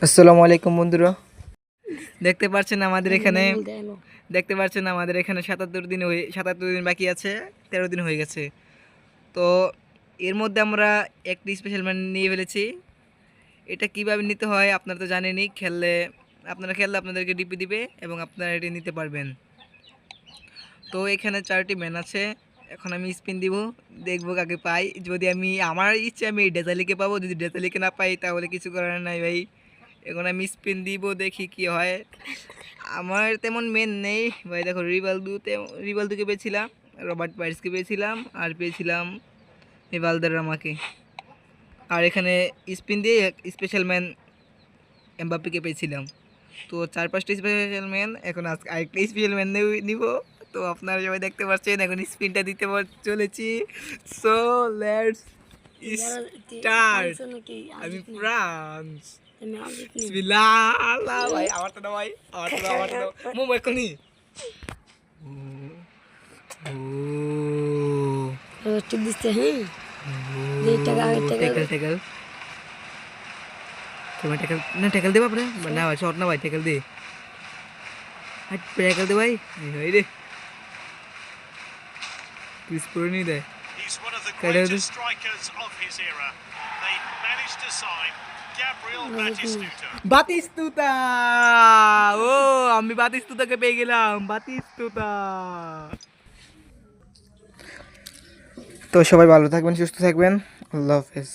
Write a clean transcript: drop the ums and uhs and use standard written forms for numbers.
আসসালামু আলাইকুম বন্ধুরা, দেখতে পাচ্ছেন আমাদের এখানে 77 দিন বাকি আছে, 13 দিন হয়ে গেছে। তো এর মধ্যে আমরা একটি স্পেশাল ম্যান নিয়ে ফেলেছি। এটা কিভাবে নিতে হয় আপনারা তো জানেনই, খেললে আপনাদেরকে ডিপি দিবে এবং আপনারা এটি নিতে পারবেন। তো এখানে 4টি ম্যান আছে। এখন আমি স্পিন দিব, দেখবো কাকে পাই। যদি আমার ইচ্ছে আমি এই ডেজালিকে পাবো, যদি ডেজালিকে না পাই তাহলে কিছু করার নাই ভাই। এখন আমি স্পিন দিব, দেখি কি হয়। আমার তেমন মেন নেই ভাই। দেখো, রিভালদুকে পেয়েছিলাম, রবার্ট পাইরসকে পেয়েছিলাম, আর পেয়েছিলাম এই ভালদেরামাকে। আর এখানে স্পিন দিয়ে স্পেশাল ম্যান এমবাপ্পেকে পেয়েছিলাম। তো 4-5টা স্পেশাল ম্যান, এখন আজকে আরেকটা স্পেশাল ম্যান নিব। তো আপনারা সবাই দেখতে পাচ্ছেন, এখন স্পিনটা দিতে চলেছি। So let's start. আমি ফ্রান্স। বিসমিল্লাহ। আল্লাহ ভাই, আমারটা দাও ভাই, আমারটা দাও। মোমো এখনই। টিপ দিচ্ছে। হ্যাঁ, টেকল টেকল তোমার টেকল না, টেকল দে বাপরে না ভাই, শর্ট না ভাই, টেকল দে। হাট টেকল দে ভাই। এই রে ক্রিস করে নি দে। He's one of the greatest strikers of his era. They managed to sign Gabriel Batistuta. বাতিস্তুতা। ও, আমি বাতিস্তুতাকে পেয়ে গেলাম, বাতিস্তুতা। তো সবাই ভালো থাকবেন, সুস্থ থাকবেন। আল্লাহ হাফেজ।